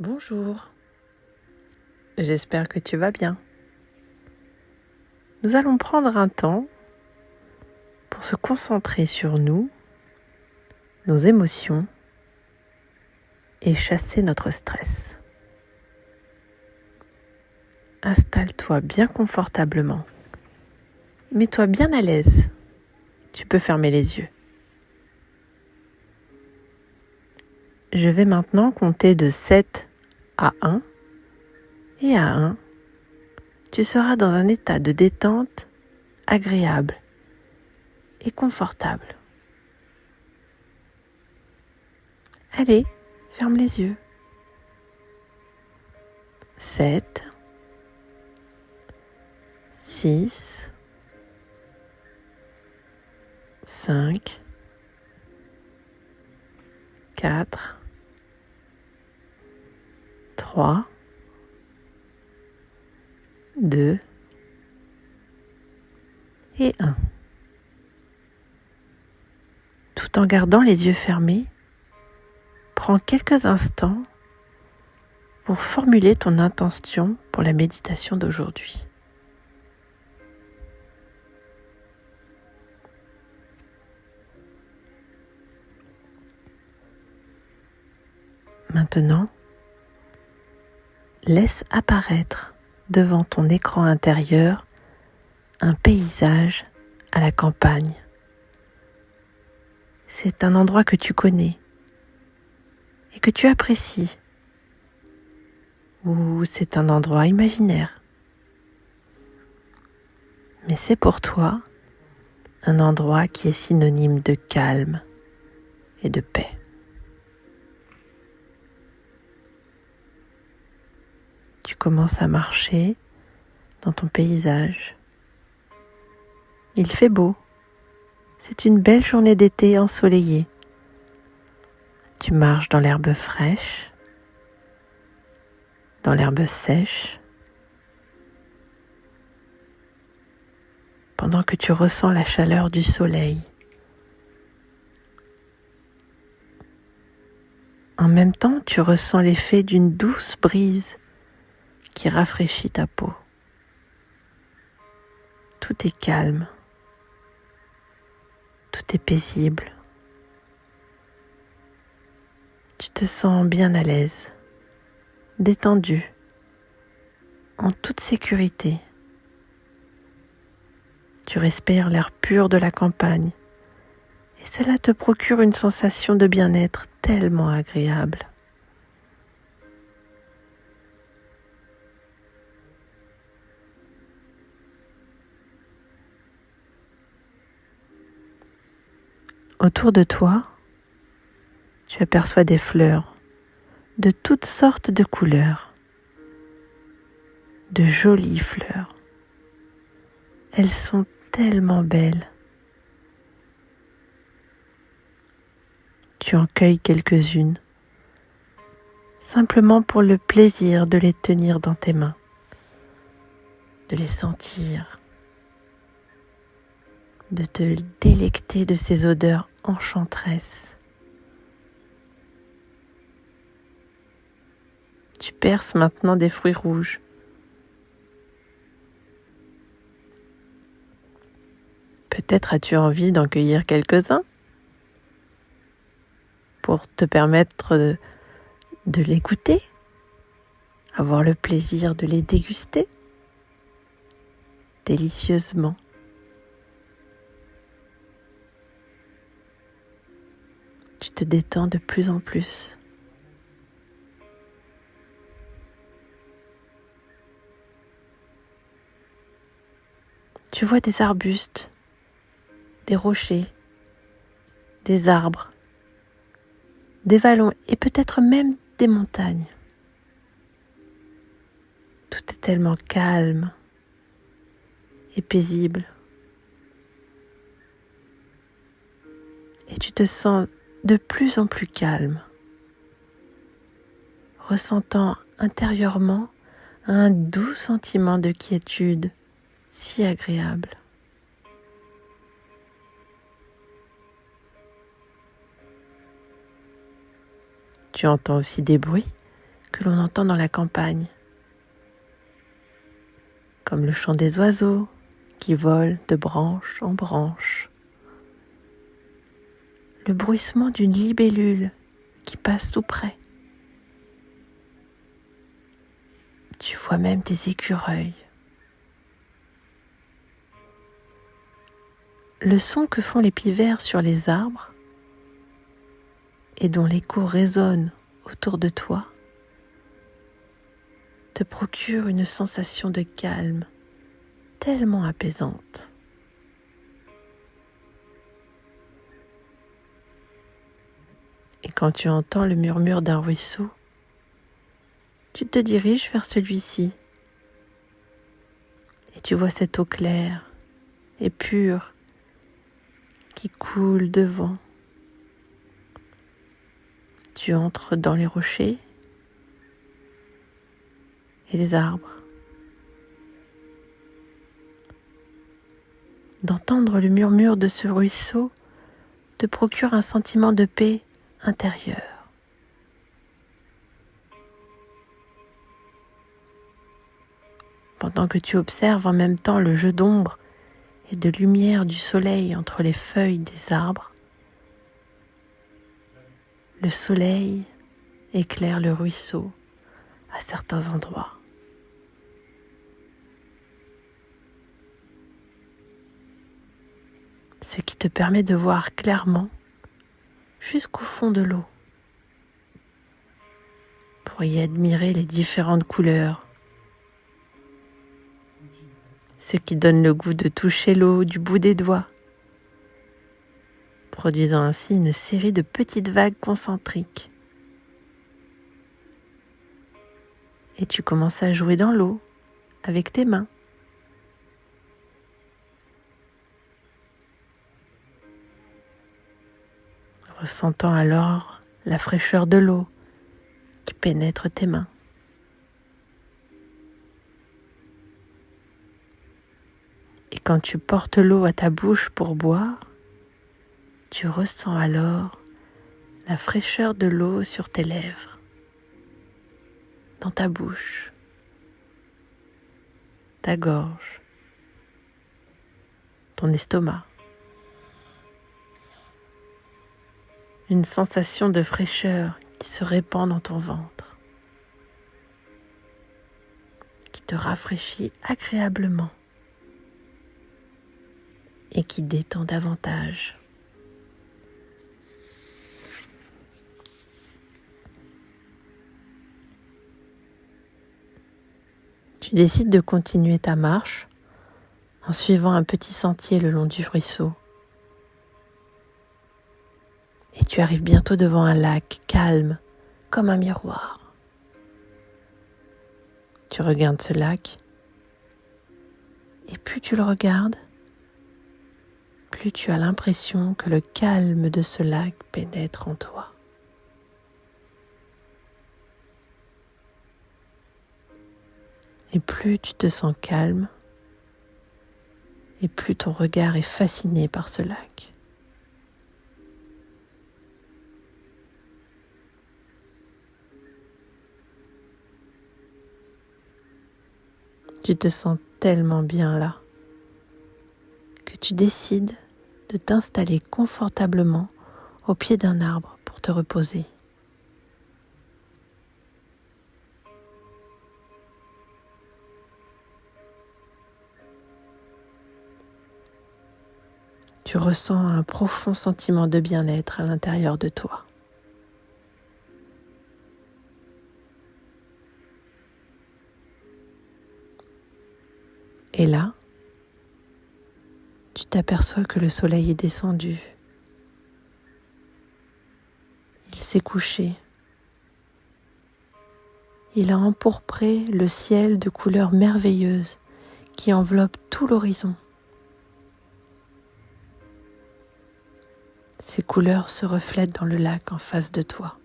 Bonjour, j'espère que tu vas bien. Nous allons prendre un temps pour se concentrer sur nous, nos émotions et chasser notre stress. Installe-toi bien confortablement. Mets-toi bien à l'aise. Tu peux fermer les yeux. Je vais maintenant compter de 7 à 1 et à 1, tu seras dans un état de détente agréable et confortable. Allez, ferme les yeux. 7, 6, 5, 4, 3, 2 et 1. Tout en gardant les yeux fermés, prends quelques instants pour formuler ton intention pour la méditation d'aujourd'hui. Maintenant, laisse apparaître devant ton écran intérieur un paysage à la campagne. C'est un endroit que tu connais et que tu apprécies, ou c'est un endroit imaginaire. Mais c'est pour toi un endroit qui est synonyme de calme et de paix. Tu commences à marcher dans ton paysage. Il fait beau. C'est une belle journée d'été ensoleillée. Tu marches dans l'herbe fraîche, dans l'herbe sèche, pendant que tu ressens la chaleur du soleil. En même temps, tu ressens l'effet d'une douce brise qui rafraîchit ta peau. Tout est calme, tout est paisible. Tu te sens bien à l'aise, détendu, en toute sécurité. Tu respires l'air pur de la campagne et cela te procure une sensation de bien-être tellement agréable. Autour de toi, tu aperçois des fleurs de toutes sortes de couleurs, de jolies fleurs. Elles sont tellement belles. Tu en cueilles quelques-unes, simplement pour le plaisir de les tenir dans tes mains, de les sentir, de te délecter de ces odeurs enchanteresses. Tu perces maintenant des fruits rouges. Peut-être as-tu envie d'en cueillir quelques-uns pour te permettre de les goûter, avoir le plaisir de les déguster délicieusement. Tu te détends de plus en plus. Tu vois des arbustes, des rochers, des arbres, des vallons et peut-être même des montagnes. Tout est tellement calme et paisible. Et tu te sens de plus en plus calme, ressentant intérieurement un doux sentiment de quiétude si agréable. Tu entends aussi des bruits que l'on entend dans la campagne, comme le chant des oiseaux qui volent de branche en branche, le bruissement d'une libellule qui passe tout près. Tu vois même des écureuils. Le son que font les pivers sur les arbres et dont l'écho résonne autour de toi te procure une sensation de calme tellement apaisante. Et quand tu entends le murmure d'un ruisseau, tu te diriges vers celui-ci et tu vois cette eau claire et pure qui coule devant. Tu entres dans les rochers et les arbres. D'entendre le murmure de ce ruisseau te procure un sentiment de paix intérieure. Pendant que tu observes en même temps le jeu d'ombre et de lumière du soleil entre les feuilles des arbres, le soleil éclaire le ruisseau à certains endroits. Ce qui te permet de voir clairement jusqu'au fond de l'eau pour y admirer les différentes couleurs, ce qui donne le goût de toucher l'eau du bout des doigts, produisant ainsi une série de petites vagues concentriques. Et tu commences à jouer dans l'eau avec tes mains. Ressentant alors la fraîcheur de l'eau qui pénètre tes mains. Et quand tu portes l'eau à ta bouche pour boire, tu ressens alors la fraîcheur de l'eau sur tes lèvres, dans ta bouche, ta gorge, ton estomac. Une sensation de fraîcheur qui se répand dans ton ventre, qui te rafraîchit agréablement et qui détend davantage. Tu décides de continuer ta marche en suivant un petit sentier le long du ruisseau. Et tu arrives bientôt devant un lac calme, comme un miroir. Tu regardes ce lac, et plus tu le regardes, plus tu as l'impression que le calme de ce lac pénètre en toi. Et plus tu te sens calme, et plus ton regard est fasciné par ce lac. Tu te sens tellement bien là que tu décides de t'installer confortablement au pied d'un arbre pour te reposer. Tu ressens un profond sentiment de bien-être à l'intérieur de toi. Et là, tu t'aperçois que le soleil est descendu. Il s'est couché. Il a empourpré le ciel de couleurs merveilleuses qui enveloppent tout l'horizon. Ces couleurs se reflètent dans le lac en face de toi.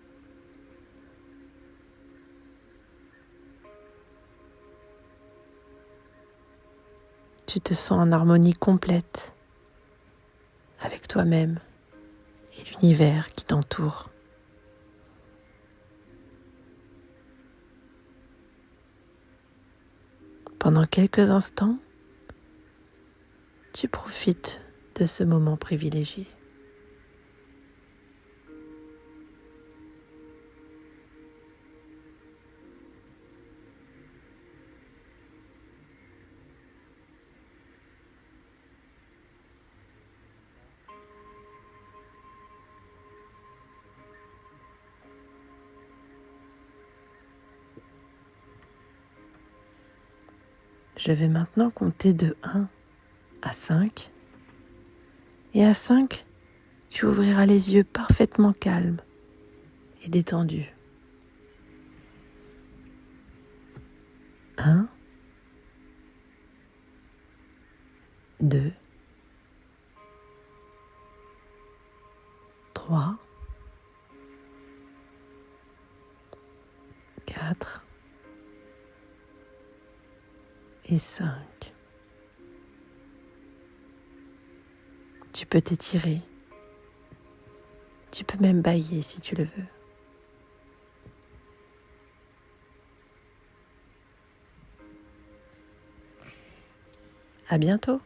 Tu te sens en harmonie complète avec toi-même et l'univers qui t'entoure. Pendant quelques instants, tu profites de ce moment privilégié. Je vais maintenant compter de 1 à 5. Et à 5, tu ouvriras les yeux parfaitement calmes et détendus. 1, 2, 3, 4 et 5. Tu peux t'étirer. Tu peux même bâiller si tu le veux. À bientôt.